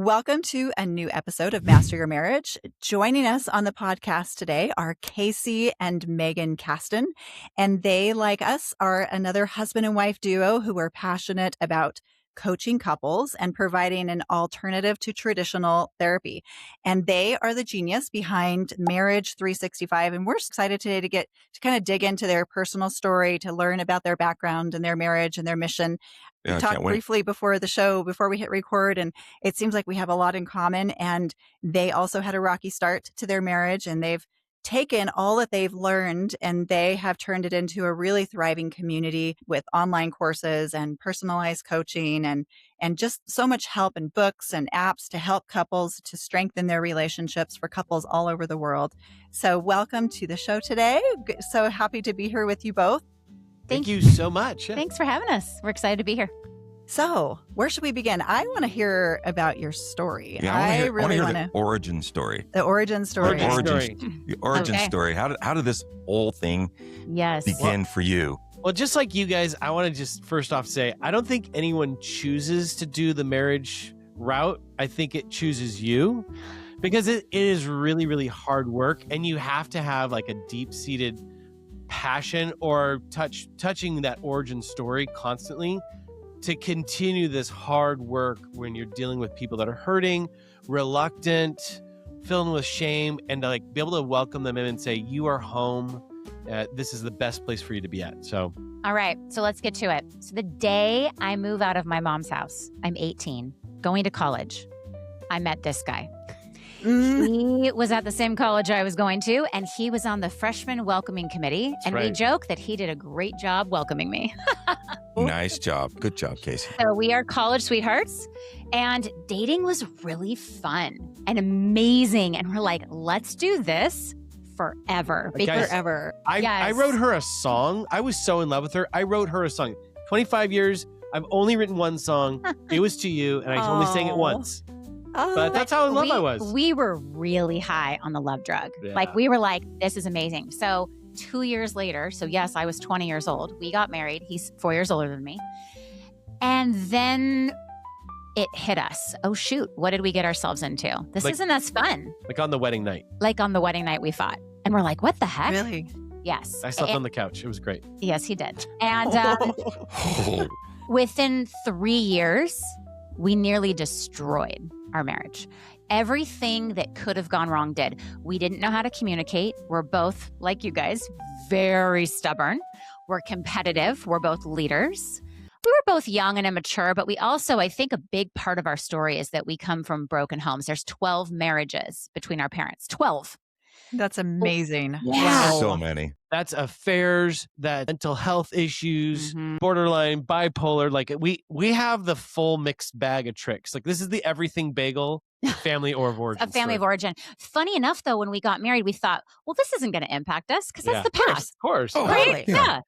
Welcome to a new episode of Master Your Marriage. Joining us on the podcast today are Casey and Meygan Caston, and they, like us, are another husband and wife duo who are passionate about coaching couples and providing an alternative to traditional therapy. And they are the genius behind Marriage 365. And we're excited today to get to kind of dig into their personal story, to learn about their background and their marriage and their mission. We talked briefly before the show, before we hit record, and it seems like we have a lot in common. And they also had a rocky start to their marriage, and they've taken all that they've learned and they have turned it into a really thriving community with online courses and personalized coaching and just so much help and books and apps to help couples to strengthen their relationships for couples all over the world. So welcome to the show today. So happy to be here with you both. Thank you so much. Thanks for having us. We're excited to be here. So where should we begin? I want to hear about your story. Yeah, I want to hear the origin story. The origin story. The origin story. How did this whole thing begin for you? Well, just like you guys, I want to just first off say, I don't think anyone chooses to do the marriage route. I think it chooses you because it is really, really hard work. And you have to have like a deep-seated passion or touching that origin story constantly to continue this hard work when you're dealing with people that are hurting, reluctant, filled with shame, and to like be able to welcome them in and say, you are home. This is the best place for you to be at. So, all right. So let's get to it. So the day I move out of my mom's house, I'm 18, going to college. I met this guy. He was at the same college I was going to, and he was on the freshman welcoming committee. We joke that he did a great job welcoming me. Nice job. Good job, Casey. So we are college sweethearts, and dating was really fun and amazing. And we're like, let's do this forever. Guys, forever. I wrote her a song. I was so in love with her. I wrote her a song. 25 years. I've only written one song. It was to you, and I only sang it once. But that's how in love I was. We were really high on the love drug. Yeah. Like we were like, this is amazing. So 2 years later, so yes, I was 20 years old. We got married. He's 4 years older than me. And then it hit us. Oh, shoot. What did we get ourselves into? This isn't as fun. Like on the wedding night. Like on the wedding night we fought. And we're like, what the heck? Really? Yes. I slept on the couch. It was great. Yes, he did. And within 3 years, we nearly destroyed our marriage. Everything that could have gone wrong did. We didn't know how to communicate. We're both, like you guys, very stubborn. We're competitive. We're both leaders. We were both young and immature, but we also, I think a big part of our story is that we come from broken homes. There's 12 marriages between our parents. 12. That's amazing. Yeah. Wow. So many. That's affairs, that mental health issues, borderline, bipolar. Like we have the full mixed bag of tricks. Like this is the everything bagel family of origin. A family of origin. Funny enough, though, when we got married, we thought, well, this isn't going to impact us because that's the past. Of course. Oh, right? Yeah.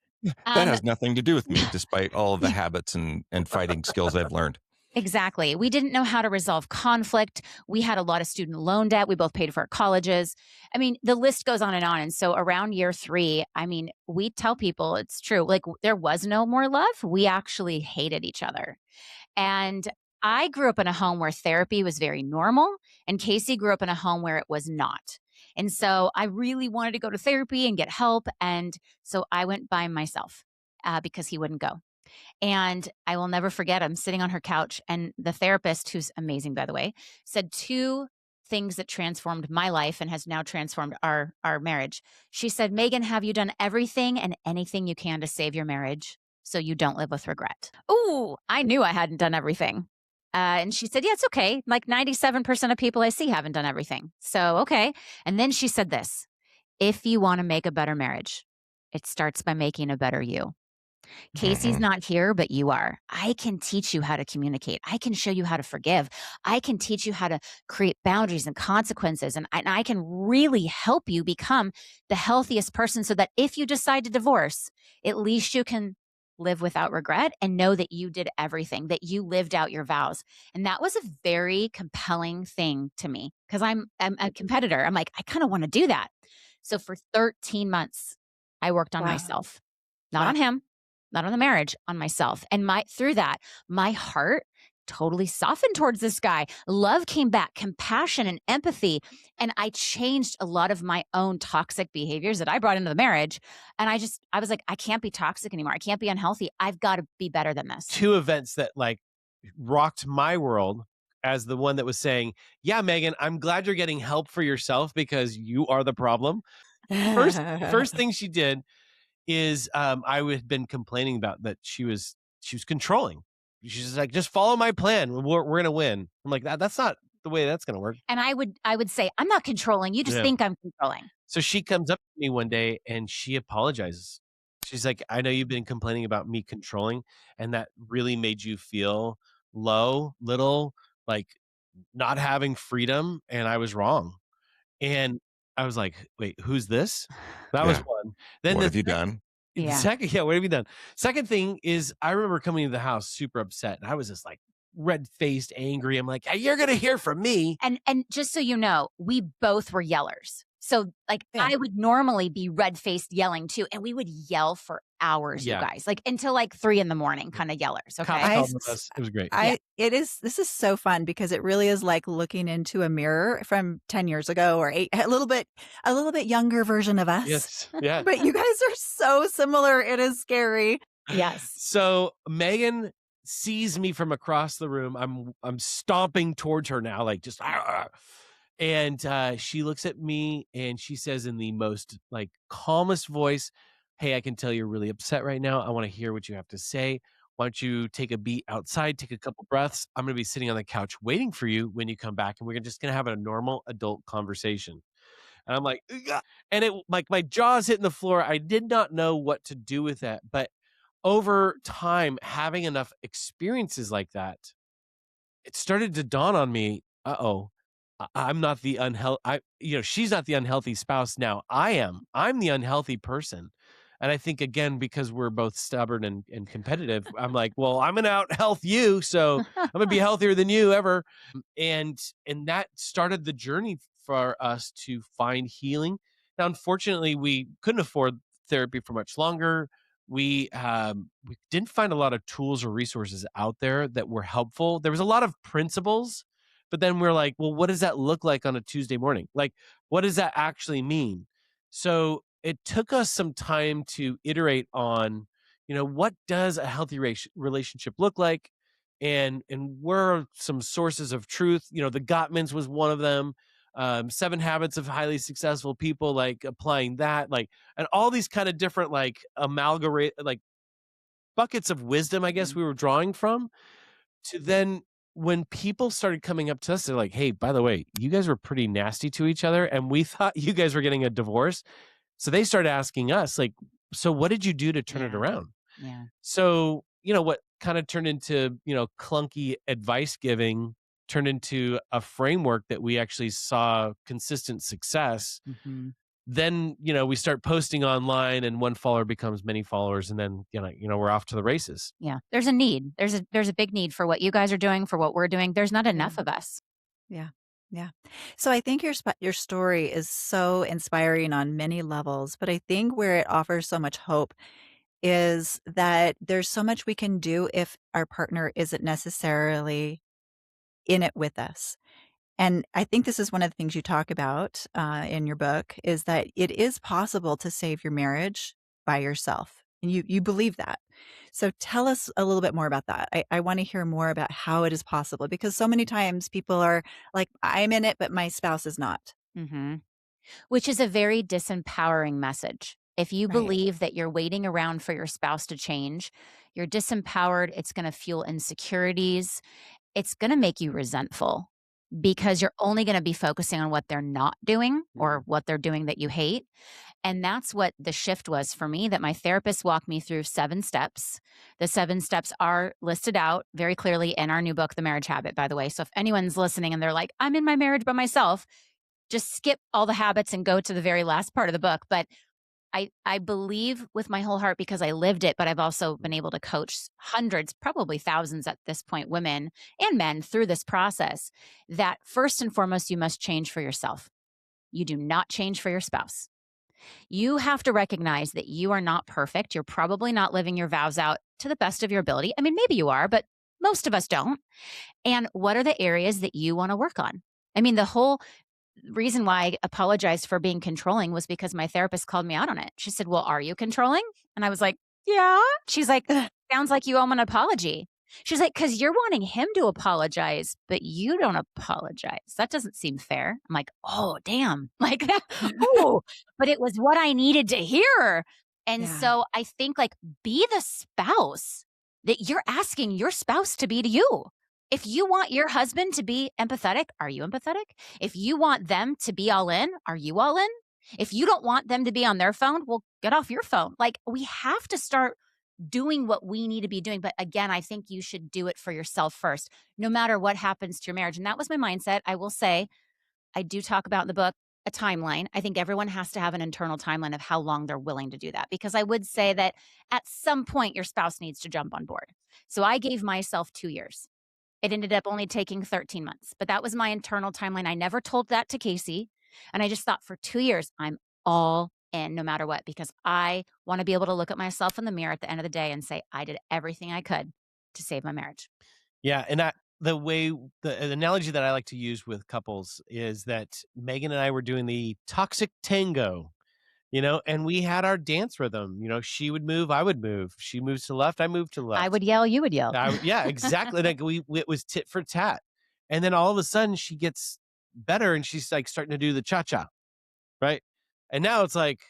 That has nothing to do with me, despite all of the habits and fighting skills I've learned. Exactly. We didn't know how to resolve conflict. We had a lot of student loan debt. We both paid for our colleges. I mean, the list goes on. And so around year 3, I mean, we tell people it's true. Like there was no more love. We actually hated each other. And I grew up in a home where therapy was very normal, and Casey grew up in a home where it was not. And so I really wanted to go to therapy and get help. And so I went by myself because he wouldn't go. And I will never forget, I'm sitting on her couch, and the therapist, who's amazing, by the way, said 2 things that transformed my life and has now transformed our marriage. She said, Meygan, have you done everything and anything you can to save your marriage so you don't live with regret? Ooh, I knew I hadn't done everything. And she said, yeah, it's okay. Like 97% of people I see haven't done everything. So, okay. And then she said this, if you want to make a better marriage, it starts by making a better you. Casey's not here, but you are. I can teach you how to communicate. I can show you how to forgive. I can teach you how to create boundaries and consequences. And I can really help you become the healthiest person so that if you decide to divorce, at least you can live without regret and know that you did everything, that you lived out your vows. And that was a very compelling thing to me because I'm a competitor. I'm like, I kind of want to do that. So for 13 months, I worked on myself, not on him, not on the marriage, on myself. And through that, my heart totally softened towards this guy. Love came back, compassion and empathy. And I changed a lot of my own toxic behaviors that I brought into the marriage. And I was like, I can't be toxic anymore. I can't be unhealthy. I've got to be better than this. 2 events that like rocked my world as the one that was saying, yeah, Meygan, I'm glad you're getting help for yourself because you are the problem. First thing she did is I had been complaining about that she was controlling. She's like, just follow my plan. We're going to win. I'm like, that's not the way that's going to work. And I would say, I'm not controlling. You just think I'm controlling. So she comes up to me one day and she apologizes. She's like, I know you've been complaining about me controlling, and that really made you feel low, little, like not having freedom. And I was wrong. And I was like, wait, who's this? That was one. Then what have you done? Second, what have you done? Second thing is, I remember coming to the house super upset, and I was just like red-faced, angry. I'm like, you're gonna hear from me. And just so you know, we both were yellers. So like I would normally be red-faced yelling too, and we would yell for hours, you guys, like until like 3 a.m, kind of yellers. Okay. It was great. This is so fun because it really is like looking into a mirror from 10 years ago or 8, a little bit younger version of us. Yes. Yeah. But you guys are so similar. It is scary. Yes. So Meygan sees me from across the room. I'm stomping towards her now, like just, and she looks at me and she says in the most like calmest voice, hey, I can tell you're really upset right now. I want to hear what you have to say. Why don't you take a beat outside, take a couple breaths. I'm going to be sitting on the couch waiting for you when you come back, and we're just going to have a normal adult conversation. And I'm like, ugh. And it like my jaw's hitting the floor. I did not know what to do with that. But over time, having enough experiences like that, it started to dawn on me, I'm not the unhealthy, she's not the unhealthy spouse now. I am. I'm the unhealthy person. And I think, again, because we're both stubborn and competitive, I'm like, well, I'm going to out-health you, so I'm going to be healthier than you ever. And that started the journey for us to find healing. Now, unfortunately, we couldn't afford therapy for much longer. We didn't find a lot of tools or resources out there that were helpful. There was a lot of principles, but then we're like, well, what does that look like on a Tuesday morning? Like, what does that actually mean? So it took us some time to iterate on, what does a healthy relationship look like? And where are some sources of truth? The Gottmans was one of them. 7 Habits of Highly Successful People, like applying that, like, and all these kind of different, like amalgamate, like buckets of wisdom, I guess we were drawing from. To then when people started coming up to us, they're like, hey, by the way, you guys were pretty nasty to each other, and we thought you guys were getting a divorce. So they started asking us, like, so what did you do to turn it around? Yeah. So, what kind of turned into, clunky advice giving turned into a framework that we actually saw consistent success. Mm-hmm. Then, we start posting online, and one follower becomes many followers. And then, we're off to the races. Yeah. There's a need. There's a big need for what you guys are doing, for what we're doing. There's not enough of us. Yeah. Yeah. So I think your story is so inspiring on many levels, but I think where it offers so much hope is that there's so much we can do if our partner isn't necessarily in it with us. And I think this is one of the things you talk about in your book, is that it is possible to save your marriage by yourself. And you believe that. So tell us a little bit more about that. I want to hear more about how it is possible, because so many times people are like, I'm in it, but my spouse is not. Mm-hmm. Which is a very disempowering message. If you believe that you're waiting around for your spouse to change, you're disempowered. It's going to fuel insecurities. It's going to make you resentful, because you're only going to be focusing on what they're not doing or what they're doing that you hate. And that's what the shift was for me, that my therapist walked me through 7 steps. The 7 steps are listed out very clearly in our new book, The Marriage Habit, by the way. So if anyone's listening and they're like, I'm in my marriage by myself, just skip all the habits and go to the very last part of the book. But I believe with my whole heart, because I lived it, but I've also been able to coach hundreds, probably thousands at this point, women and men through this process, that first and foremost, you must change for yourself. You do not change for your spouse. You have to recognize that you are not perfect. You're probably not living your vows out to the best of your ability. I mean, maybe you are, but Most of us don't. And what are the areas that you want to work on? I mean, the whole reason why I apologized for being controlling was because my therapist called me out on it. She said, "Well, are you controlling?" And I was like, "Yeah." She's like, "Sounds like you owe him an apology." She's like, "'Cause you're wanting him to apologize, but you don't apologize. That doesn't seem fair." I'm like, "Oh, damn." Like, oh, but it was what I needed to hear. And so I think like be the spouse that you're asking your spouse to be to you. If you want your husband to be empathetic, are you empathetic? If you want them to be all in, are you all in? If you don't want them to be on their phone, well, get off your phone. Like we have to start doing what we need to be doing. But again, I think you should do it for yourself first, no matter what happens to your marriage. And that was my mindset. I will say, I do talk about in the book a timeline. I think everyone has to have an internal timeline of how long they're willing to do that. Because I would say that at some point, your spouse needs to jump on board. So I gave myself 2 years. It ended up only taking 13 months, but that was my internal timeline. I never told that to Casey. And I just thought for 2 years, I'm all in no matter what, because I want to be able to look at myself in the mirror at the end of the day and say, I did everything I could to save my marriage. Yeah. And the analogy that I like to use with couples is that Meygan and I were doing the toxic tango, and we had our dance rhythm. She would move, I would move. She moves to the left, I move to the left. I would yell, you would yell. Yeah, exactly. Like it was tit for tat. And then all of a sudden she gets better and she's like starting to do the cha-cha, right? And now it's like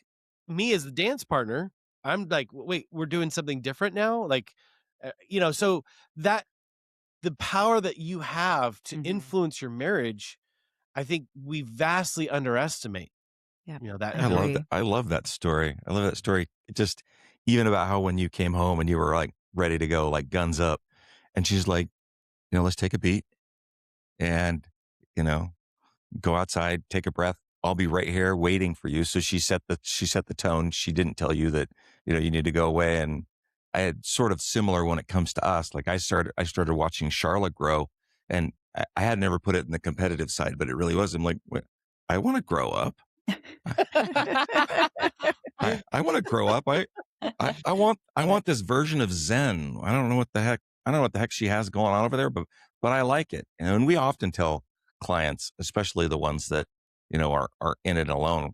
me as the dance partner, I'm like, wait, we're doing something different now? Like, so that the power that you have to influence your marriage, I think we vastly underestimate. Yeah, I love that story. I love that story. Just even about how when you came home and you were like ready to go, like guns up, and she's like, let's take a beat and, go outside, take a breath. I'll be right here waiting for you. So she set the tone. She didn't tell you that, you need to go away. And I had sort of similar when it comes to us. Like I started watching Sharla grow, and I had never put it in the competitive side, but it really was. I'm like, I want to grow up. I want to grow up. I want this version of Zen. I don't know what the heck she has going on over there, but I like it. And we often tell clients, especially the ones that, are in it alone,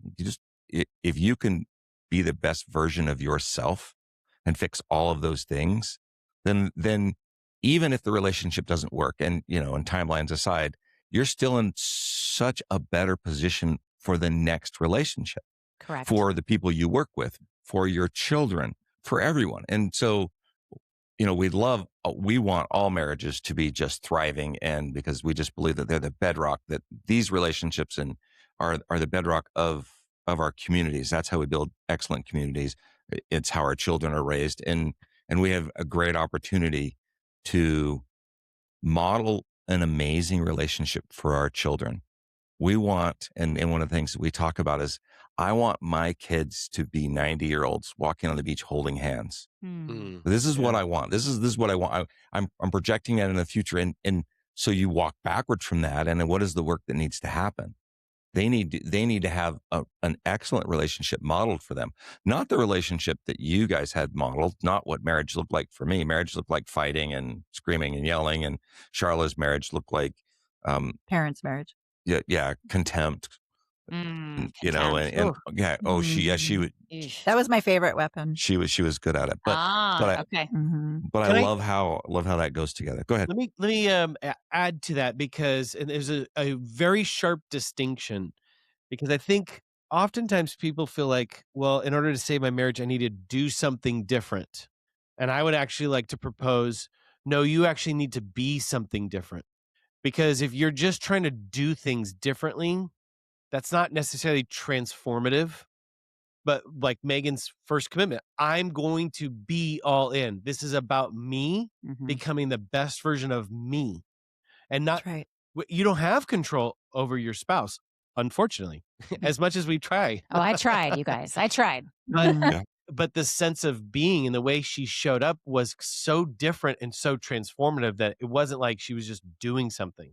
if you can be the best version of yourself and fix all of those things, then even if the relationship doesn't work and, and timelines aside, you're still in such a better position for the next relationship. Correct. For the people you work with, for your children, for everyone. And so, we want all marriages to be just thriving, and because we just believe that they're the bedrock, that these relationships are the bedrock of our communities. That's how we build excellent communities. It's how our children are raised. And we have a great opportunity to model an amazing relationship for our children. We want, and one of the things that we talk about is, I want my kids to be 90-year-olds walking on the beach holding hands. This is what I want. This is what I want. I'm projecting that in the future. And so you walk backwards from that. And then what is the work that needs to happen? They need to have an excellent relationship modeled for them. Not the relationship that you guys had modeled, not what marriage looked like for me. Marriage looked like fighting and screaming and yelling. And Charla's marriage looked like parents' marriage. Yeah, contempt. She would. That was my favorite weapon. She was good at it, but okay. But I love how that goes together. Go ahead. Let me add to that, because there's a very sharp distinction, because I think oftentimes people feel like, well, in order to save my marriage, I need to do something different, and I would actually like to propose, no, you actually need to be something different, because if you're just trying to do things differently, that's not necessarily transformative. But like Meygan's first commitment, I'm going to be all in. This is about me becoming the best version of me. And not, That's right. You don't have control over your spouse, unfortunately, as much as we try. Oh, I tried, you guys. I tried. But the sense of being and the way she showed up was so different and so transformative that it wasn't like she was just doing something.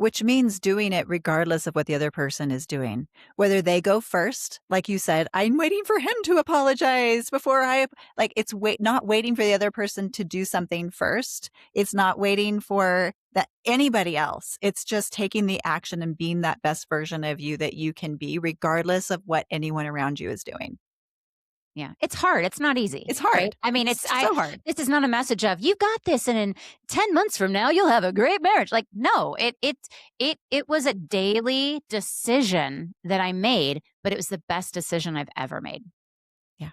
which means doing it regardless of what the other person is doing. Whether they go first, like you said, I'm waiting for him to apologize before it's not waiting for the other person to do something first. It's not waiting for anybody else. It's just taking the action and being that best version of you that you can be, regardless of what anyone around you is doing. Yeah. It's hard. It's not easy. It's hard. Right? I mean, it's so hard. This is not a message of you got this and in 10 months from now you'll have a great marriage. Like, no, it was a daily decision that I made, but it was the best decision I've ever made. Yeah.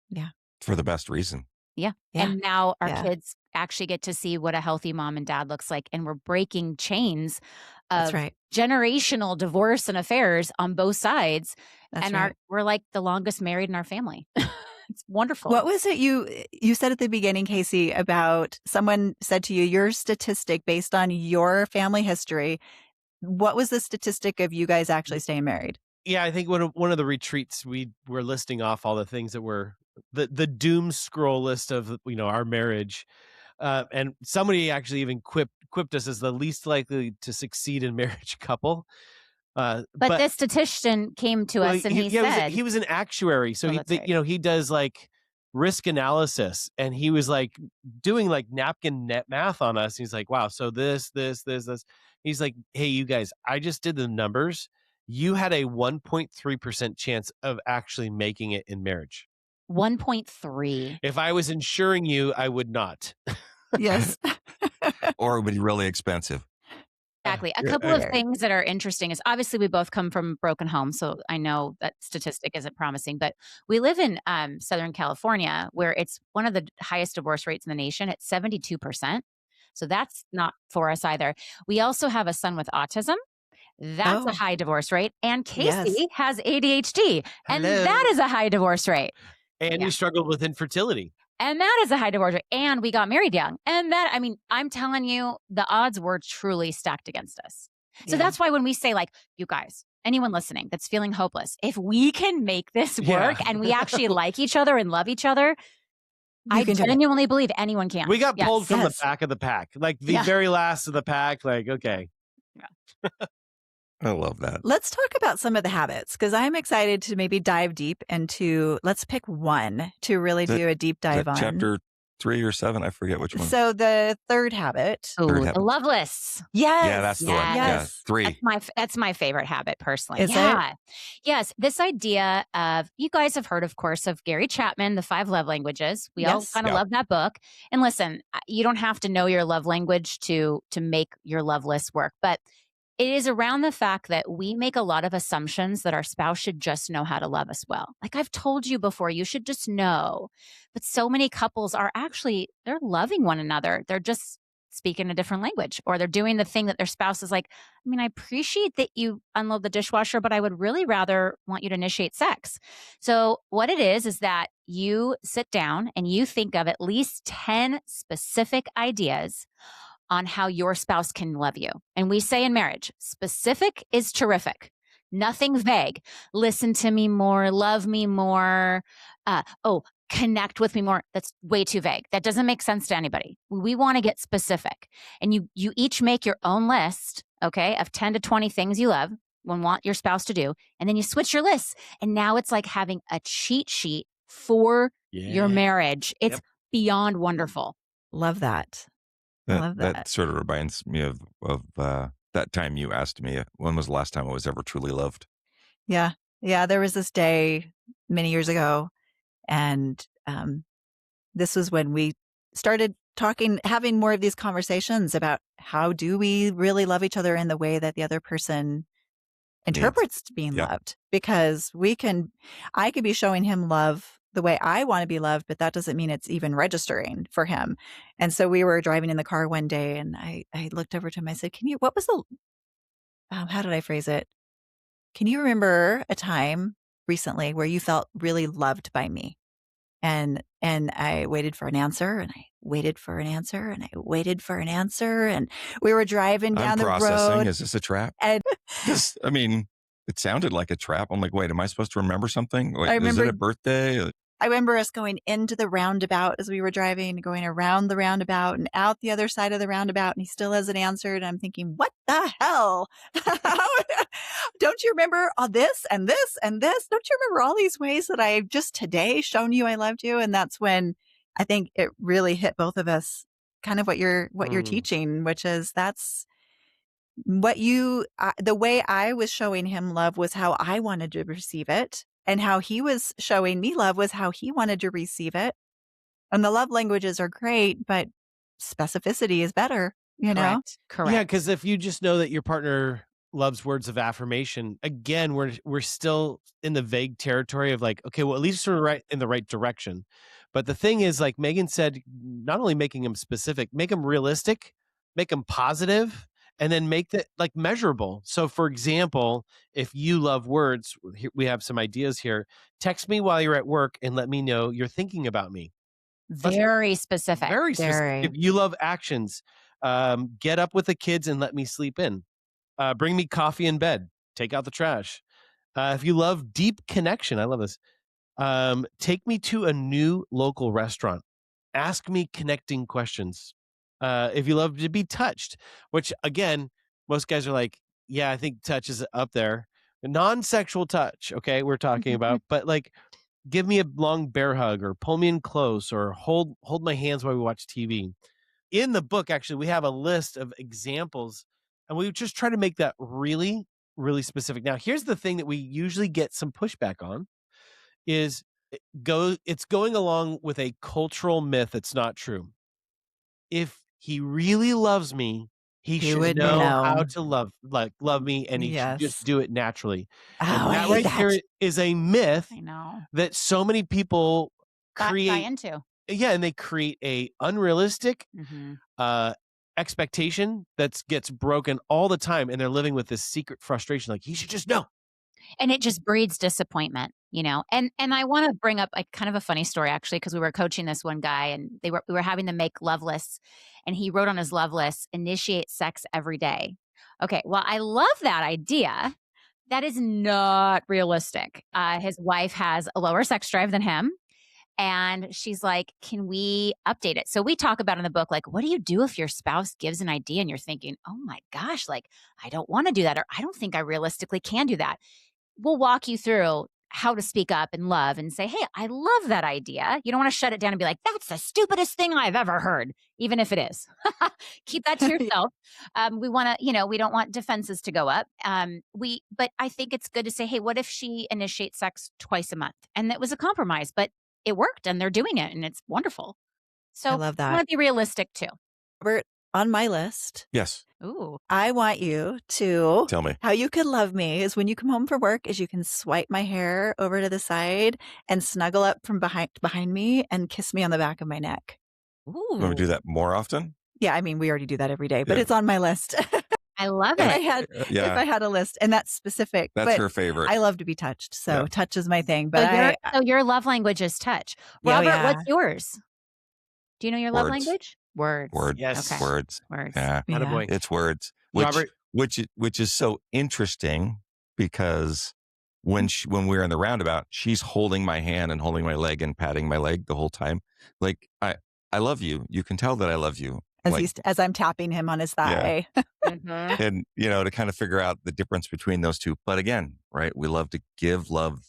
Yeah. For the best reason. Yeah. And now our kids actually get to see what a healthy mom and dad looks like. And we're breaking chains of generational divorce and affairs on both sides. We're like the longest married in our family. It's wonderful. What was it you said at the beginning, Casey, about someone said to you, your statistic based on your family history? What was the statistic of you guys actually staying married? Yeah, I think one of the retreats we were listing off all the things that were the doom scroll list of our marriage. And somebody actually even quipped us as the least likely to succeed in marriage couple. But this statistician came to us and he said he was an actuary, so he does like risk analysis, and he was like doing like napkin net math on us. He's like, wow, so this. He's like, hey, you guys, I just did the numbers. You had a 1.3% chance of actually making it in marriage. 1.3. If I was insuring you, I would not. Yes. Or it would be really expensive. Exactly. A couple of things that are interesting is obviously we both come from broken homes. So I know that statistic isn't promising, but we live in Southern California where it's one of the highest divorce rates in the nation. It's 72%. So that's not for us either. We also have a son with autism. That's a high divorce rate. And Casey has ADHD. And that is a high divorce rate. And we struggled with infertility. And that is a high divorce rate. And we got married young. And I'm telling you, the odds were truly stacked against us. So that's why when we say, like, you guys, anyone listening that's feeling hopeless, if we can make this work and we actually like each other and love each other, I genuinely believe anyone can. We got pulled from the back of the pack, like the very last of the pack. Like, okay. Yeah. I love that. Let's talk about some of the habits, because I'm excited to maybe dive deep into, let's pick one to really do a deep dive on. Chapter 3 or 7, I forget which one. So the third habit. The love lists. Yes. Yeah, that's the one. Yeah, 3. That's my favorite habit personally. Is it? Yes. This idea of, you guys have heard, of course, of Gary Chapman, The 5 Love Languages. We all kind of love that book. And listen, you don't have to know your love language to make your love list work. But it is around the fact that we make a lot of assumptions that our spouse should just know how to love us well. Like I've told you before, you should just know. But so many couples are actually, they're loving one another. They're just speaking a different language, or they're doing the thing that their spouse is like, I appreciate that you unload the dishwasher, but I would really rather want you to initiate sex. So what it is that you sit down and you think of at least 10 specific ideas on how your spouse can love you. And we say in marriage, specific is terrific. Nothing vague. Listen to me more, love me more. Connect with me more. That's way too vague. That doesn't make sense to anybody. We want to get specific. And you each make your own list, okay, of 10 to 20 things you love and want your spouse to do. And then you switch your lists. And now it's like having a cheat sheet for your marriage. It's beyond wonderful. Love that. That sort of reminds me of that time you asked me, when was the last time I was ever truly loved? Yeah. Yeah. There was this day many years ago, and this was when we started having more of these conversations about how do we really love each other in the way that the other person interprets being loved. Because I could be showing him love the way I want to be loved, but that doesn't mean it's even registering for him. And so we were driving in the car one day, and I looked over to him. I said, how did I phrase it? Can you remember a time recently where you felt really loved by me? And I waited for an answer, and I waited for an answer, and I waited for an answer. And we were driving down the road. Is this a trap? And it sounded like a trap. I'm like, wait, am I supposed to remember something? Like, I remember, is it a birthday? I remember us going into the roundabout as we were driving, going around the roundabout and out the other side of the roundabout, and he still hasn't answered. And I'm thinking, what the hell? Don't you remember all this and this and this? Don't you remember all these ways that I've just today shown you I loved you? And that's when I think it really hit both of us, kind of what you're teaching, which is that's what the way I was showing him love was how I wanted to receive it. And how he was showing me love was how he wanted to receive it. And the love languages are great, but specificity is better, you know? Correct. Yeah, because if you just know that your partner loves words of affirmation, again, we're still in the vague territory of like, okay, well, at least we're right in the right direction. But the thing is, like Meygan said, not only making them specific, make them realistic, make them positive, and then make that like measurable. So for example, if you love words, we have some ideas here. Text me while you're at work and let me know you're thinking about me. Very specific. Very specific. If you love actions, get up with the kids and let me sleep in. Bring me coffee in bed. Take out the trash. If you love deep connection, I love this. Take me to a new local restaurant. Ask me connecting questions. If you love to be touched, which again, most guys are like, yeah, I think touch is up there. Non-sexual touch, okay, we're talking about, but like, give me a long bear hug or pull me in close or hold my hands while we watch TV. In the book, actually, we have a list of examples, and we just try to make that really, really specific. Now, here's the thing that we usually get some pushback on is it's going along with a cultural myth that's not true. If he really loves me, he should know how to love me, and he should just do it naturally. And that right here is a myth that so many people create buy into. Yeah, and they create a unrealistic expectation that gets broken all the time, and they're living with this secret frustration, like he should just know. And it just breeds disappointment, you know. And I want to bring up like kind of a funny story actually, because we were coaching this one guy, and we were having them make love lists, and he wrote on his love list, initiate sex every day. Okay, well, I love that idea. That is not realistic. His wife has a lower sex drive than him. And she's like, can we update it? So we talk about in the book, like, what do you do if your spouse gives an idea and you're thinking, oh my gosh, like, I don't want to do that, or I don't think I realistically can do that. We'll walk you through how to speak up and love and say, hey, I love that idea. You don't want to shut it down and be like, that's the stupidest thing I've ever heard, even if it is. Keep that to yourself. We want to, we don't want defenses to go up. But I think it's good to say, hey, what if she initiates sex twice a month? And that was a compromise, but it worked and they're doing it and it's wonderful. So I love that. I want to be realistic too. Robert, on my list. Yes. Ooh. I want you to tell me how you could love me is when you come home from work is you can swipe my hair over to the side and snuggle up from behind me and kiss me on the back of my neck. Ooh. You want to do that more often? Yeah, I mean, we already do that every day, but it's on my list. I love it. If I had a list, and that's specific. That's her favorite. I love to be touched, so touch is my thing. But so your love language is touch. Robert, what's yours? Do you know your love language? Words. Yes. Okay. Words. Yeah. It's words. Robert, which is so interesting because when we're in the roundabout, she's holding my hand and holding my leg and patting my leg the whole time. Like I love you. You can tell that I love you. As I'm tapping him on his thigh. Yeah. And, to kind of figure out the difference between those two. But again, right, we love to give love.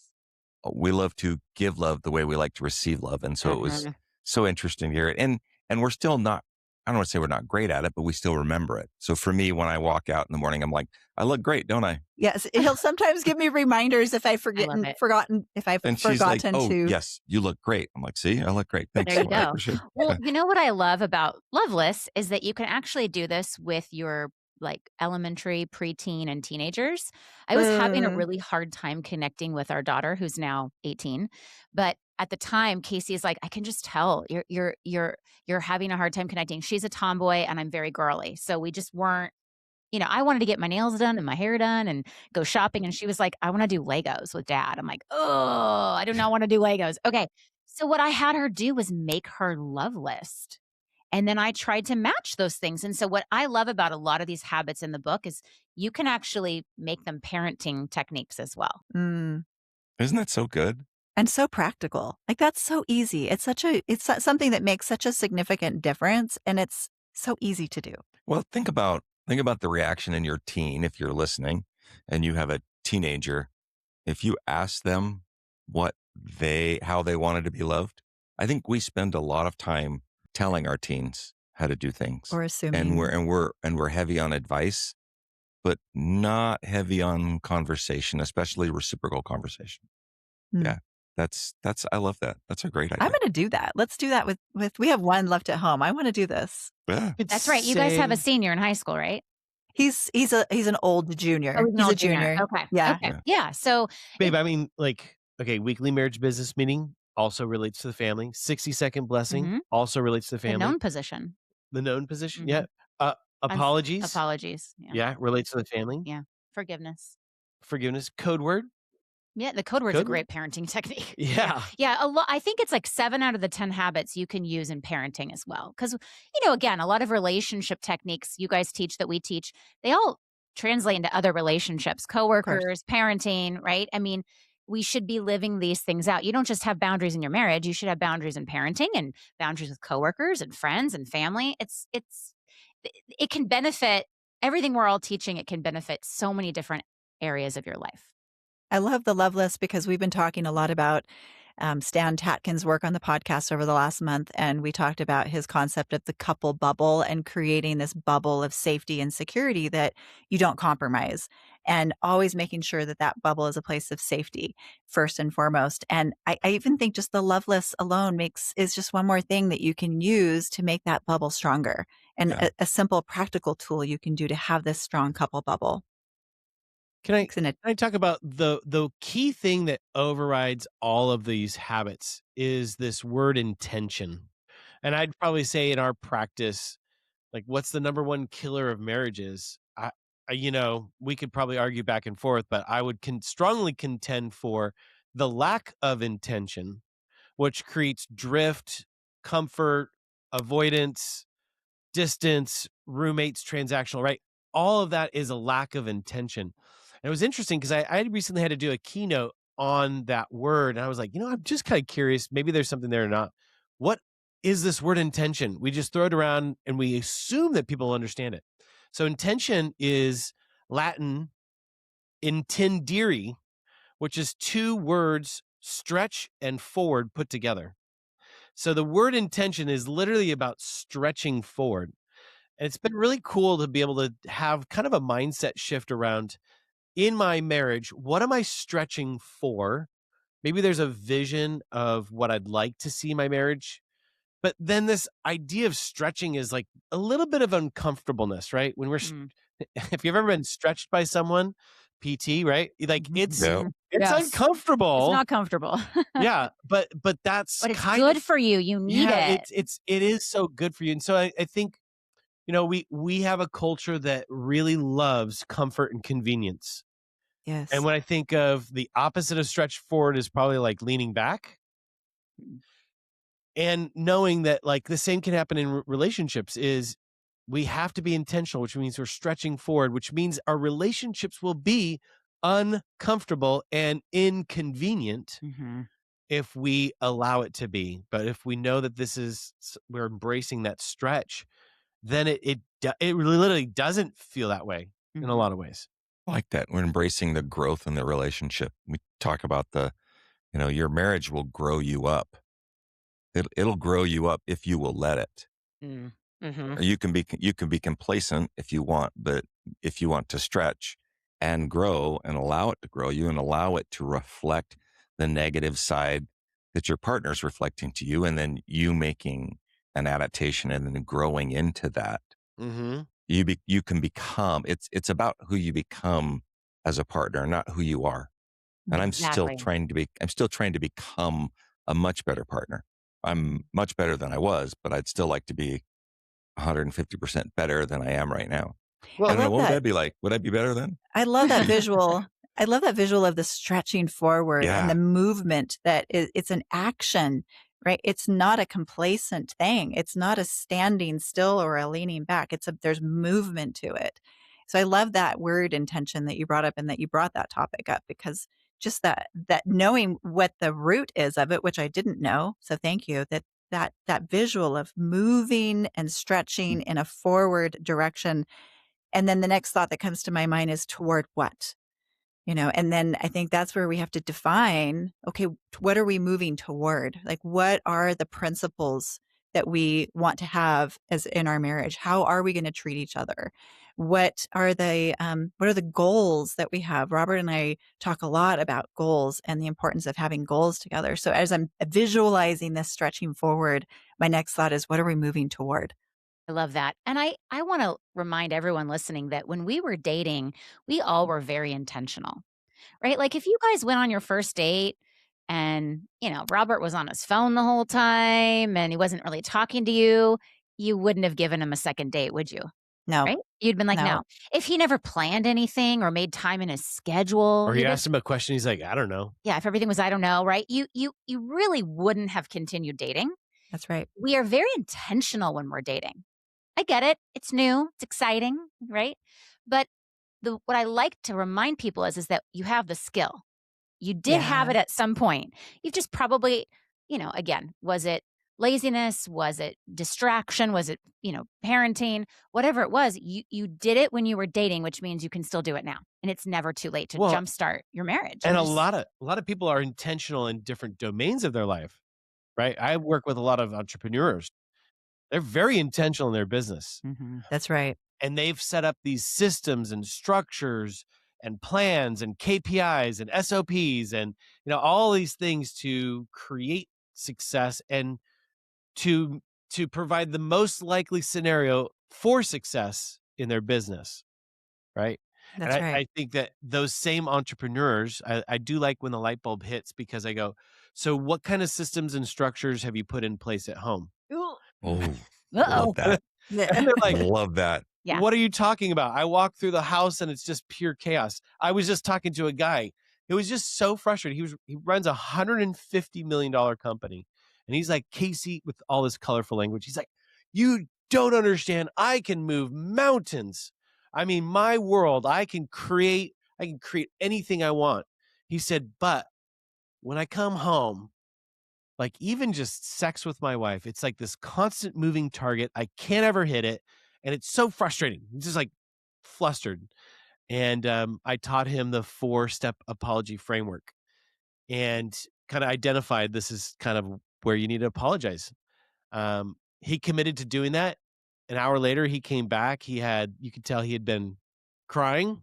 We love to give love the way we like to receive love. And so it was so interesting to hear it. And we're still not, I don't want to say we're not great at it, but we still remember it. So for me, when I walk out in the morning, I'm like, I look great, don't I? Yes. He'll sometimes give me reminders if I've forgotten if I've and forgotten she's like, oh, to. yes, you look great. I'm like, see, I look great. Thanks. There you go. Well, Yeah. you know what I love about love lists is that you can actually do this with your like elementary, preteen, and teenagers. I was having a really hard time connecting with our daughter, who's now 18, but at the time, Casey is like, I can just tell you're having a hard time connecting. She's a tomboy and I'm very girly, so we just weren't. I wanted to get my nails done and my hair done and go shopping, and she was like, I want to do Legos with Dad. I'm like, oh, I do not want to do Legos. Okay, so what I had her do was make her love list. And then I tried to match those things. And so what I love about a lot of these habits in the book is you can actually make them parenting techniques as well. Mm. Isn't that so good? And so practical. Like that's so easy. It's something that makes such a significant difference, and it's so easy to do. Well, think about the reaction in your teen if you're listening and you have a teenager. If you ask them how they wanted to be loved, I think we spend a lot of time telling our teens how to do things. Or And assuming. we're heavy on advice, but not heavy on conversation, especially reciprocal conversation. Hmm. Yeah. I love that. That's a great I'm idea. going to do that. Let's do that with we have one left at home. I want to do this. Yeah. That's right. You guys have a senior in high school, right? He's an old junior. Oh, he's an He's a old junior. junior. Okay. Yeah. Okay. Yeah. Yeah. So Babe, I mean, like, okay, weekly marriage business meeting also relates to the family. 60-second blessing Mhm. also relates to the the family. known position. The known position, Mhm. yeah. Apologies, Apologies. Yeah. yeah, relates to the family. Yeah. Forgiveness. Forgiveness, code word, Yeah, the code word's a Code word? great parenting technique. yeah. Yeah, I think it's like 7 out of the 10 habits you can use in parenting as well. Because, again, a lot of relationship techniques you guys teach that we teach, they all translate into other relationships, coworkers, parenting, right? I mean, we should be living these things out. You don't just have boundaries in your marriage, you should have boundaries in parenting and boundaries with coworkers and friends and family. It can benefit everything we're all teaching, it can benefit so many different areas of your life. I love the love list because we've been talking a lot about Stan Tatkin's work on the podcast over the last month. And we talked about his concept of the couple bubble and creating this bubble of safety and security that you don't compromise, and always making sure that that bubble is a place of safety first and foremost. And I even think just the love list alone is just one more thing that you can use to make that bubble stronger, and Yeah. a simple practical tool you can do to have this strong couple bubble. Can Isn't it? I talk about the key thing that overrides all of these habits is this word intention. And I'd probably say in our practice, like, what's the number one killer of marriages? We could probably argue back and forth, but I would strongly contend for the lack of intention, which creates drift, comfort, avoidance, distance, roommates, transactional, right? All of that is a lack of intention. And it was interesting because I recently had to do a keynote on that word. And I was like, I'm just kind of curious. Maybe there's something there or not. What is this word intention? We just throw it around and we assume that people understand it. So intention is Latin intendere, which is two words, stretch and forward, put together. So the word intention is literally about stretching forward. And it's been really cool to be able to have kind of a mindset shift around, in my marriage, what am I stretching for? Maybe there's a vision of what I'd like to see my marriage. But then this idea of stretching is like a little bit of uncomfortableness, right? When Mm. if you've ever been stretched by someone, PT, right? Like it's Yeah. it's Yes. uncomfortable. It's not comfortable. Yeah, but that's But it's kind good of, for you. You need yeah, it. it is so good for you. And so I think, we have a culture that really loves comfort and convenience. Yes. And when I think of the opposite of stretch forward is probably like leaning back, and knowing that like the same can happen in relationships is we have to be intentional, which means we're stretching forward, which means our relationships will be uncomfortable and inconvenient Mhm. if we allow it to be. But if we know that we're embracing that stretch, then it really literally doesn't feel that way in a Mhm. lot of ways. I like that. We're embracing the growth in the relationship. We talk about your marriage will grow you up. It'll grow you up if you will let it. Mm. Mhm. Or you can be complacent if you want, but if you want to stretch and grow and allow it to grow you and allow it to reflect the negative side that your partner's reflecting to you, and then you making an adaptation and then growing into that, Mm-hmm. you can become. It's about who you become as a partner, not who you are. And Exactly. I'm still trying to become a much better partner. I'm much better than I was, but I'd still like to be 150% better than I am right now. I Well, don't know. love What would that. that be like? Would I be better then? I love that visual. I love that visual of the stretching forward and the Yeah. movement it's an action, right? It's not a complacent thing. It's not a standing still or a leaning back. There's movement to it. So I love that word intention that you brought up and that you brought that topic up, because just that knowing what the root is of it, which I didn't know. So thank you. That visual of moving and stretching in a forward direction. And then the next thought that comes to my mind is toward what? And then I think that's where we have to define, okay, what are we moving toward? Like, what are the principles that we want to have as in our marriage? How are we going to treat each other? What are the goals that we have? Robert and I talk a lot about goals and the importance of having goals together. So as I'm visualizing this stretching forward, my next thought is, what are we moving toward? I love that. And I want to remind everyone listening that when we were dating, we all were very intentional, right? Like if you guys went on your first date and, Robert was on his phone the whole time and he wasn't really talking to you, you wouldn't have given him a second date, would you? No, Right? You'd been like, no, no. If he never planned anything or made time in his schedule, Or you asked him a question, he's like, I don't know. yeah, if everything was, I don't know, right? You really wouldn't have continued dating. that's right. We are very intentional when we're dating. I get it. It's new. It's exciting, right? But what I like to remind people is that you have the skill. You did have Yeah, it at some point. You've just probably, again, was it laziness? Was it distraction? Was it, parenting? Whatever it was, you did it when you were dating, which means you can still do it now. And it's never too late to Well, jumpstart your marriage. and a lot of people are intentional in different domains of their life, right? I work with a lot of entrepreneurs. They're very intentional in their business. that's right. And they've set up these systems and structures and plans and KPIs and SOPs and all these things to create success and to provide the most likely scenario for success in their business, right? That's And right. I think that those same entrepreneurs, I do like when the light bulb hits because I go, so what kind of systems and structures have you put in place at home? Oh, Uh-oh. love that. And they're like, Love that. Yeah. what are you talking about? I walk through the house and it's just pure chaos. I was just talking to a guy. It was just so frustrating. He runs a $150 million company. And he's like, Casey, with all this colorful language, he's like, you don't understand. I can move mountains. I mean, my world, I can create anything I want. He said, but when I come home, like even just sex with my wife, it's like this constant moving target. I can't ever hit it. And it's so frustrating. I'm just like flustered. And I taught him the 4-step apology framework and kind of identified this is kind of where you need to apologize. He committed to doing that. An hour later, he came back. You could tell he had been crying.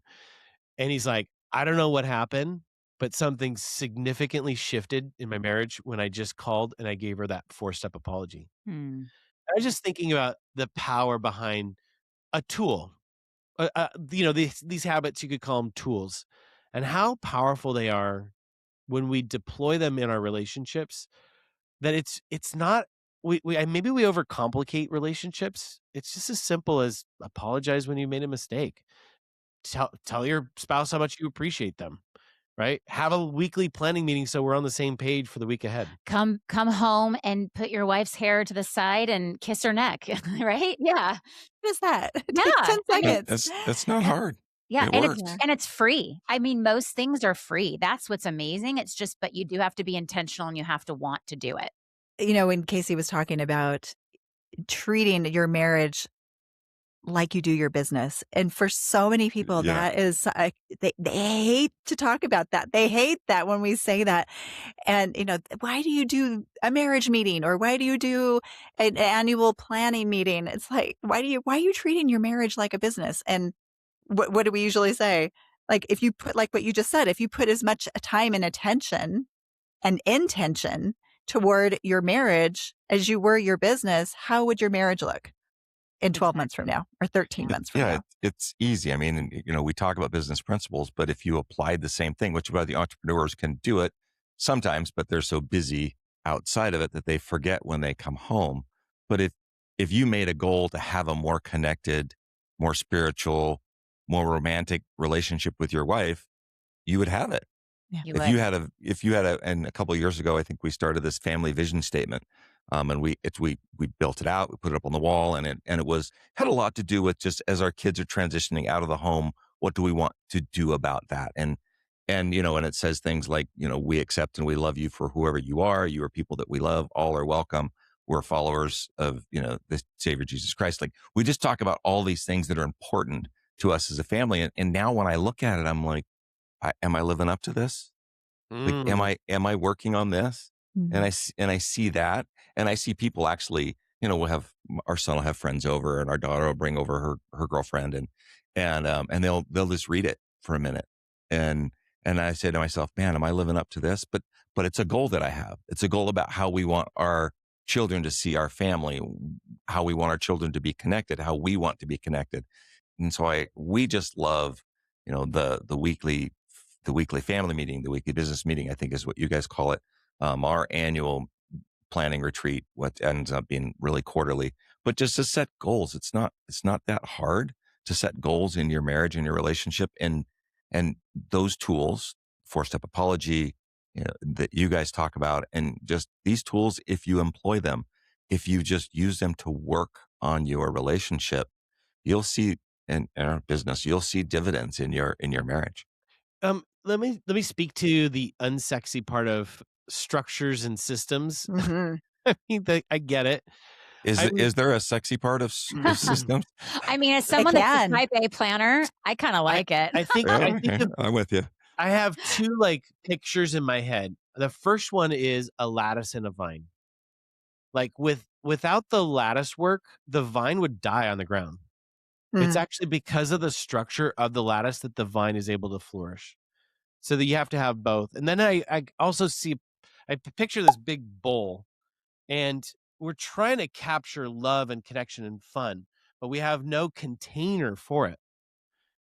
And he's like, I don't know what happened, but something significantly shifted in my marriage when I just called and I gave her that 4-step apology. Hmm. I was just thinking about the power behind a tool. These habits, you could call them tools, and how powerful they are when we deploy them in our relationships. That it's not maybe we overcomplicate relationships. It's just as simple as apologize when you made a mistake. Tell your spouse how much you appreciate them. Right? Have a weekly planning meeting so we're on the same page for the week ahead. Come home and put your wife's hair to the side and kiss her neck, right? Yeah. What is that? It Yeah. takes 10 I mean, seconds. That's not hard. Yeah, It and works. it's free. I mean, most things are free. That's what's amazing. It's just, but you do have to be intentional and you have to want to do it. When Casey was talking about treating your marriage like you do your business. And for so many people, Yeah. that is, they hate to talk about that. They hate that when we say that. And, why do you do a marriage meeting or why do you do an annual planning meeting? It's like, why are you treating your marriage like a business? And what do we usually say? Like, if you put, like what you just said, if you put as much time and attention and intention toward your marriage as you were your business, how would your marriage look in 12 months from now or 13 months from now? It's easy. I mean, we talk about business principles, but if you applied the same thing, which about the entrepreneurs can do it sometimes, but they're so busy outside of it that they forget when they come home. But if you made a goal to have a more connected, more spiritual, more romantic relationship with your wife, you would have it. Yeah. If you had a, and a couple of years ago, I think we started this family vision statement. And we built it out, we put it up on the wall, and it had a lot to do with just as our kids are transitioning out of the home, what do we want to do about that? And and and it says things like, we accept and we love you for whoever you are. You are people that we love. All are welcome. We're followers of, the Savior Jesus Christ. Like, we just talk about all these things that are important to us as a family. And now when I look at it, I'm like, am I living up to this? Like, am I working on this? And I see that, and I see people actually, our son will have friends over, and our daughter will bring over her girlfriend, and they'll just read it for a minute, and I say to myself, man, am I living up to this? But it's a goal that I have. It's a goal about how we want our children to see our family, how we want our children to be connected, how we want to be connected, and so we just love, the weekly family meeting, the weekly business meeting, I think is what you guys call it. Our annual planning retreat, what ends up being really quarterly, but just to set goals. It's not that hard to set goals in your marriage and your relationship. And those tools, 4-step apology, that you guys talk about, and just these tools, if you employ them, if you just use them to work on your relationship, you'll see in our business, you'll see dividends in your marriage. Let me speak to the unsexy part of structures and systems. I mean, I get it. Is there a sexy part of systems? I mean, as someone that's a type A planner, I kind of like it. I think I'm with you. I have two pictures in my head. The first one is a lattice and a vine. Like without the lattice work, the vine would die on the ground. It's actually because of the structure of the lattice that the vine is able to flourish. So that you have to have both. And then I also I picture this big bowl, and we're trying to capture love and connection and fun, but we have no container for it.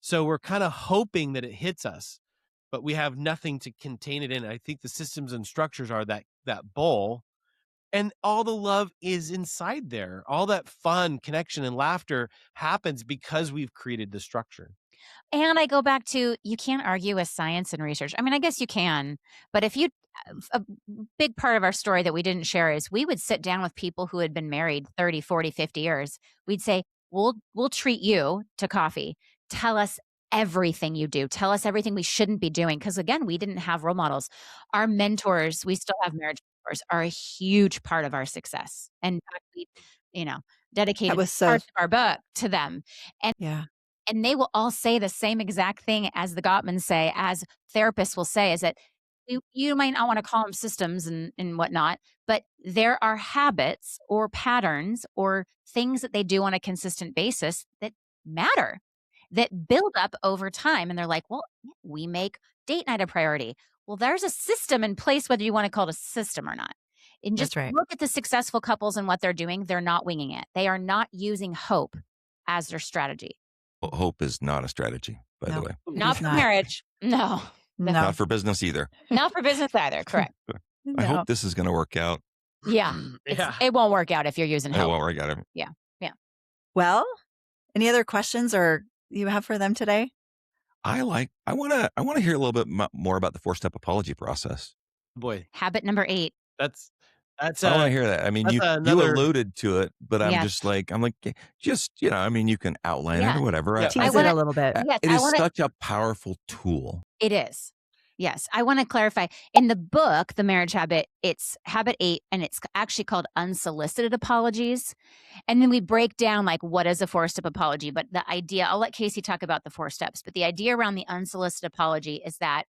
So we're kind of hoping that it hits us, but we have nothing to contain it in. I think the systems and structures are that bowl, and all the love is inside there. All that fun, connection, and laughter happens because we've created the structure. And I go back to, you can't argue with science and research. I mean, I guess you can, but a big part of our story that we didn't share is we would sit down with people who had been married 30, 40, 50 years. We'd say, we'll treat you to coffee. Tell us everything you do. Tell us everything we shouldn't be doing. Because again, we didn't have role models. Our mentors, we still have marriage mentors, are a huge part of our success. And in fact, we, dedicated parts of our book to them. And they will all say the same exact thing as the Gottmans say, as therapists will say, is that you might not want to call them systems and whatnot, but there are habits or patterns or things that they do on a consistent basis that matter, that build up over time. And they're like, well, we make date night a priority. Well, there's a system in place, whether you want to call it a system or not. And just look at the successful couples and what they're doing. They're not winging it. They are not using hope as their strategy. Hope is not a strategy, by the way. Not for marriage. No. Not for business either. Not for business either. Correct. I hope this is going to work out. Yeah. It won't work out if you're using hope. It won't work out. Yeah. Well, any other questions or you have for them today? I want to hear a little bit more about the 4-step apology process. Boy. Habit number 8. That's I want to hear that. I mean, you alluded to it, but I'm like, you can outline it or whatever. Tease it a little bit. Yes, it is such a powerful tool. It is. Yes. I want to clarify. In the book, The Marriage Habit, it's habit 8, and it's actually called unsolicited apologies. And then we break down what is a 4-step apology. But the idea, I'll let Casey talk about the 4 steps, but the idea around the unsolicited apology is that,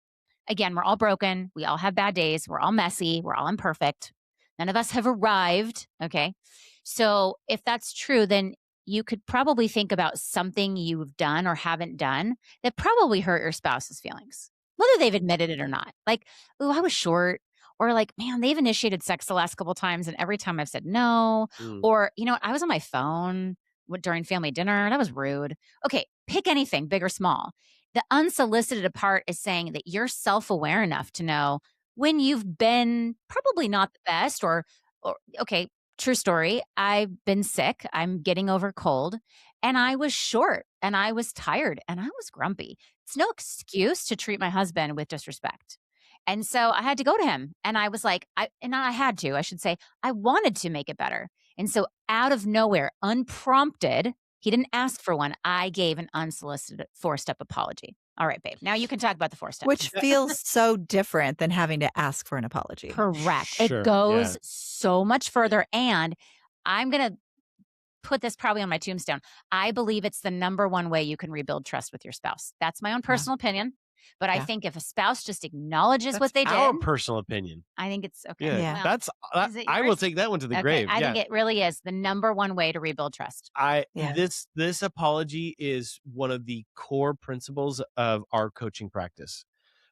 again, we're all broken. We all have bad days. We're all messy. We're all imperfect. None of us have arrived. Okay. So if that's true, then you could probably think about something you've done or haven't done that probably hurt your spouse's feelings, whether they've admitted it or not. Like, oh, I was short. Or man, they've initiated sex the last couple of times, and every time I've said no. Or, I was on my phone during family dinner. That was rude. Okay. Pick anything, big or small. The unsolicited part is saying that you're self-aware enough to know when you've been probably not the best, or okay, true story. I've been sick. I'm getting over cold, and I was short, and I was tired, and I was grumpy. It's no excuse to treat my husband with disrespect. And so I had to go to him, and I was like, I should say, I wanted to make it better. And so out of nowhere, unprompted, he didn't ask for one. I gave an unsolicited 4-step apology. All right, babe. Now you can talk about the 4 steps. Which feels so different than having to ask for an apology. Correct. Sure, It goes yeah. so much further. And I'm going to put this probably on my tombstone. I believe it's the number one way you can rebuild trust with your spouse. That's my own personal opinion. But I Yeah. think if a spouse just acknowledges That's what they our did, personal opinion. I think it's okay. Yeah, Yeah. Well, is it I will yours? take that one to the Okay, grave. I Yeah. think it really is the number one way to rebuild trust. Yeah. This apology is one of the core principles of our coaching practice,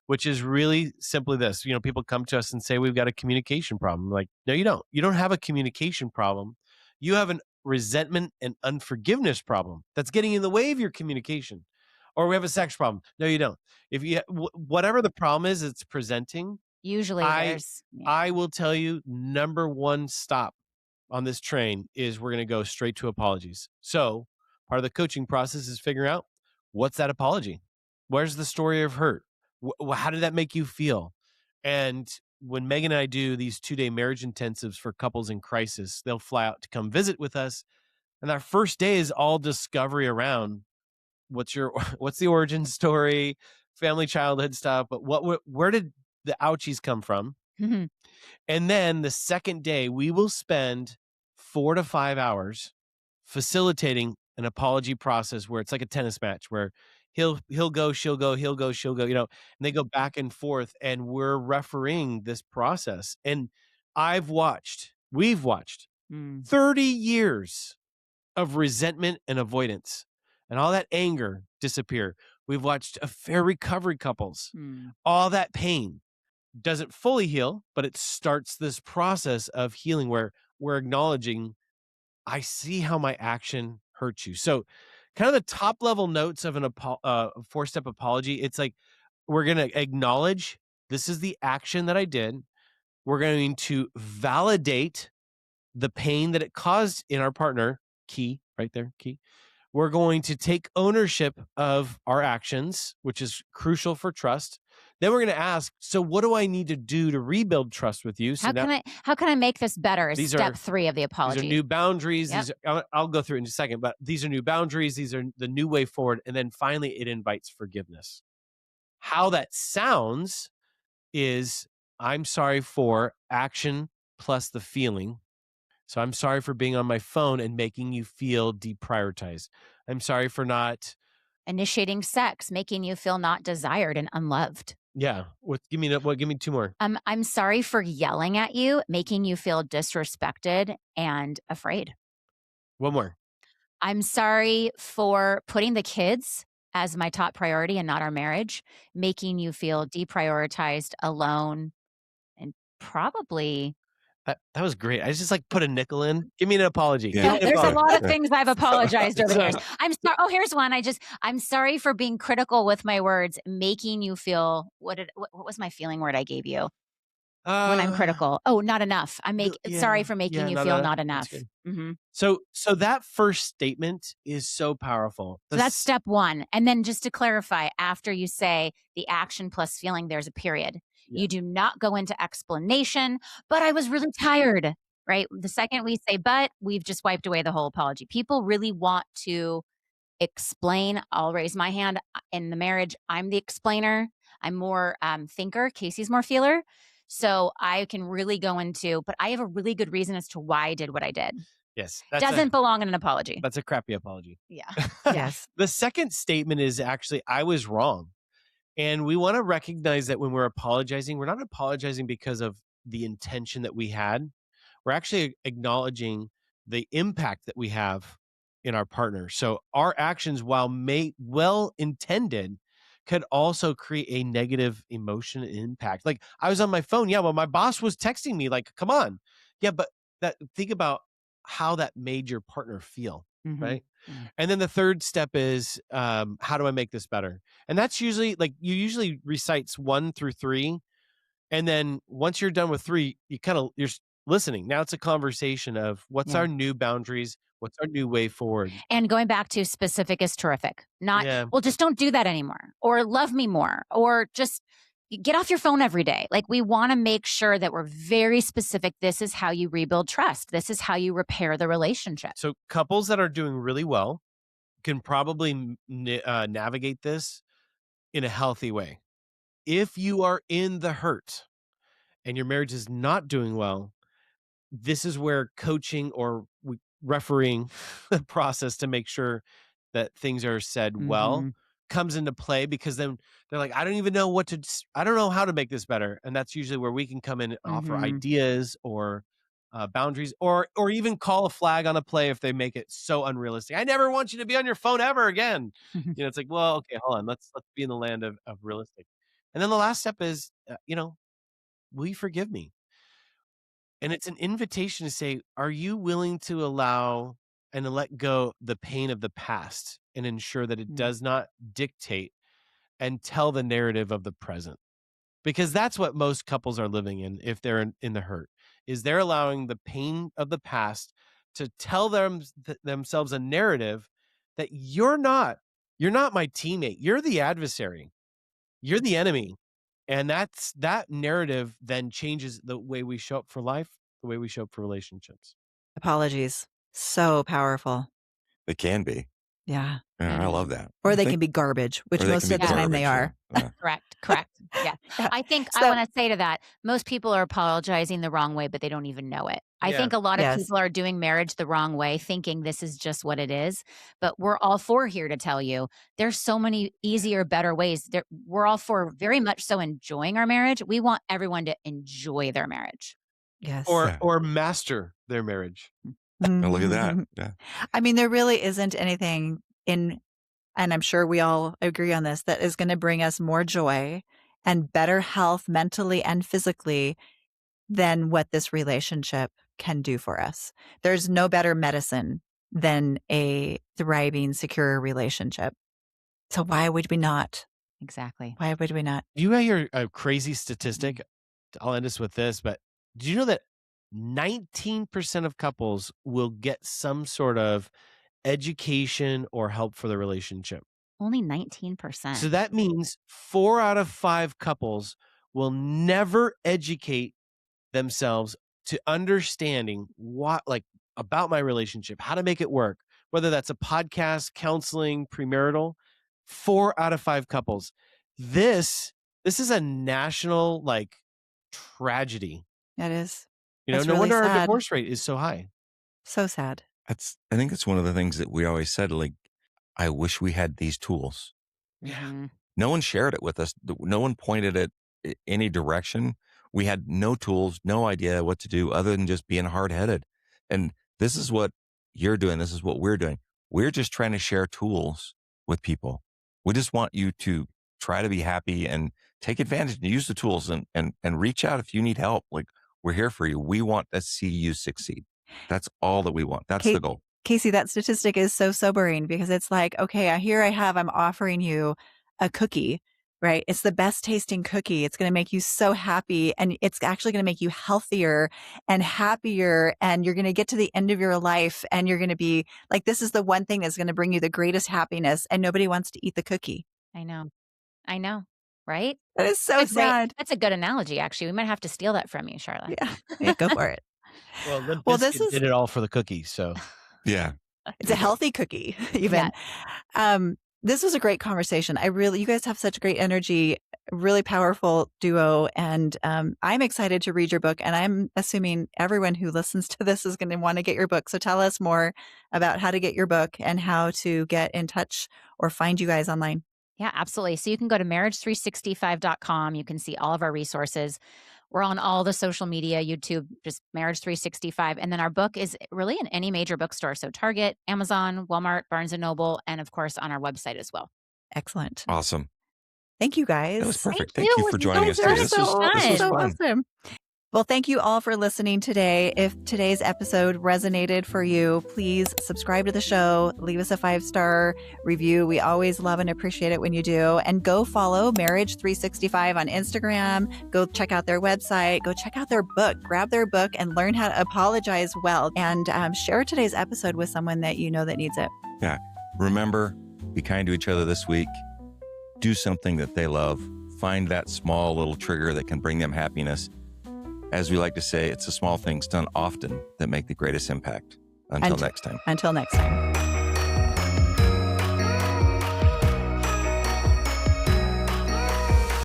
which is really simply this. People come to us and say, we've got a communication problem. Like, no, you don't. You don't have a communication problem. You have an resentment and unforgiveness problem that's getting in the way of your communication. Or we have a sex problem. No, you don't. If you whatever the problem is, it's presenting. Usually there's I will tell you, number one stop on this train is we're going to go straight to apologies. So part of the coaching process is figuring out, what's that apology? Where's the story of hurt? How did that make you feel? And when Meygan and I do these 2-day marriage intensives for couples in crisis, they'll fly out to come visit with us. And our first day is all discovery around what's the origin story, family childhood stuff, but where did the ouchies come from? And then the second day, we will spend 4 to 5 hours facilitating an apology process where it's like a tennis match where he'll go, she'll go, he'll go, she'll go, and they go back and forth, and we're refereeing this process. And we've watched 30 years of resentment and avoidance and all that anger disappear. We've watched affair recovery couples, all that pain doesn't fully heal, but it starts this process of healing where we're acknowledging, I see how my action hurt you. So kind of the top level notes of an 4-step apology. It's like, we're going to acknowledge this is the action that I did. We're going to validate the pain that it caused in our partner. Key right there. Key. We're going to take ownership of our actions, which is crucial for trust. Then we're going to ask, so what do I need to do to rebuild trust with you? So how can I make this better? Is These step are- 3 of the apology. These are new boundaries. Yep. I'll go through it in just a second, but these are new boundaries. These are the new way forward. And then finally, it invites forgiveness. How that sounds is, I'm sorry for action plus the feeling. So I'm sorry for being on my phone and making you feel deprioritized. I'm sorry for not Initiating sex, making you feel not desired and unloved. Yeah. Give me 2 more. I'm sorry for yelling at you, making you feel disrespected and afraid. 1 more. I'm sorry for putting the kids as my top priority and not our marriage, making you feel deprioritized, alone, and probably. That was great. I just put a nickel in. Give me an apology. Yeah. Give me an There's a apology. lot of things I've apologized over the years. I'm sorry. Oh, here's one. I'm sorry for being critical with my words, making you feel what was my feeling word I gave you when I'm critical? Oh, not enough. Sorry for making you feel not enough. Mm-hmm. So that first statement is so powerful. So that's step 1. And then just to clarify, after you say the action plus feeling, there's a period. Yeah. You do not go into explanation, but I was really tired, right? The second we say, but, we've just wiped away the whole apology. People really want to explain. I'll raise my hand. In the marriage, I'm the explainer. I'm more thinker. Casey's more feeler. So I can really go into, but I have a really good reason as to why I did what I did. Yes. Doesn't belong in an apology. That's a crappy apology. Yeah. Yes. The second statement is actually, I was wrong. And we want to recognize that when we're apologizing, we're not apologizing because of the intention that we had. We're actually acknowledging the impact that we have in our partner. So our actions, while well intended, could also create a negative emotion and impact. Like, I was on my phone. Yeah, well, my boss was texting me like, come on. Yeah, but think about how that made your partner feel, right? Mm-hmm. And then the third step is, how do I make this better? And that's usually you usually recites 1 through 3. And then once you're done with 3, you're listening. Now it's a conversation of what's our new boundaries? What's our new way forward? And going back to specific is terrific. Not, well, just don't do that anymore, or love me more, or just get off your phone every day. Like, we want to make sure that we're very specific. This is how you rebuild trust. This is how you repair the relationship. So couples that are doing really well can probably navigate this in a healthy way. If you are in the hurt and your marriage is not doing well, this is where coaching or refereeing the process to make sure that things are said well comes into play, because then they're like, I don't even know I don't know how to make this better. And that's usually where we can come in and offer ideas or boundaries, or even call a flag on a play if they make it so unrealistic. I never want you to be on your phone ever again. It's like, well, okay, hold on. Let's be in the land of realistic. And then the last step is, will you forgive me? And it's an invitation to say, are you willing to allow and to let go the pain of the past and ensure that it does not dictate and tell the narrative of the present? Because that's what most couples are living in if they're in the hurt, is they're allowing the pain of the past to tell themselves a narrative that you're not my teammate. You're the adversary. You're the enemy. And that narrative then changes the way we show up for life, the way we show up for relationships. Apologies. So powerful. It can be. Yeah. I love that. Or they can be garbage, which most of the time they are. Correct. Yeah. I think I want to say to that, most people are apologizing the wrong way, but they don't even know it. I think a lot of people are doing marriage the wrong way, thinking this is just what it is. But we're all for here to tell you there's so many easier, better ways. We're all for very much so enjoying our marriage. We want everyone to enjoy their marriage. Yes. Or master their marriage. Oh, look at that. Yeah. I mean, there really isn't anything and I'm sure we all agree on this, that is going to bring us more joy and better health mentally and physically than what this relationship can do for us. There's no better medicine than a thriving, secure relationship. So why would we not? Exactly. Why would we not? You hear a crazy statistic? I'll end us with this, but do you know that 19% of couples will get some sort of education or help for the relationship? Only 19%. So that means 4 out of 5 couples will never educate themselves to understanding about my relationship, how to make it work, whether that's a podcast, counseling, premarital. 4 out of 5 couples. This is a national tragedy. It is. No really wonder sad. Our divorce rate is so high. So sad. I think it's one of the things that we always said, I wish we had these tools. Yeah. No one shared it with us. No one pointed it any direction. We had no tools, no idea what to do other than just being hard-headed. And this is what you're doing. This is what we're doing. We're just trying to share tools with people. We just want you to try to be happy and take advantage and use the tools and reach out if you need help. We're here for you. We want to see you succeed. That's all that we want. That's the goal. Casey, that statistic is so sobering because it's like, okay, I'm offering you a cookie, right? It's the best tasting cookie. It's going to make you so happy, and it's actually going to make you healthier and happier. And you're going to get to the end of your life and you're going to be like, this is the one thing that's going to bring you the greatest happiness, and nobody wants to eat the cookie. I know. Right? That is so sad. That's a good analogy, actually. We might have to steal that from you, Sharla. Yeah, go for it. Well, this did it all for the cookie, so. Yeah. It's a healthy cookie, even. Yeah. This was a great conversation. You guys have such great energy, really powerful duo. And I'm excited to read your book. And I'm assuming everyone who listens to this is going to want to get your book. So tell us more about how to get your book and how to get in touch or find you guys online. Yeah, absolutely. So you can go to marriage365.com. You can see all of our resources. We're on all the social media, YouTube, just Marriage 365. And then our book is really in any major bookstore. So Target, Amazon, Walmart, Barnes & Noble, and of course on our website as well. Excellent. Awesome. Thank you, guys. That was perfect. Thank you for joining us. This was so fun. awesome. Well, thank you all for listening today. If today's episode resonated for you, please subscribe to the show, leave us a 5-star review. We always love and appreciate it when you do. And go follow Marriage 365 on Instagram. Go check out their website. Go check out their book. Grab their book and learn how to apologize well. And share today's episode with someone that you know that needs it. Yeah. Remember, be kind to each other this week. Do something that they love. Find that small little trigger that can bring them happiness. As we like to say, it's the small things done often that make the greatest impact. Until next time. Until next time.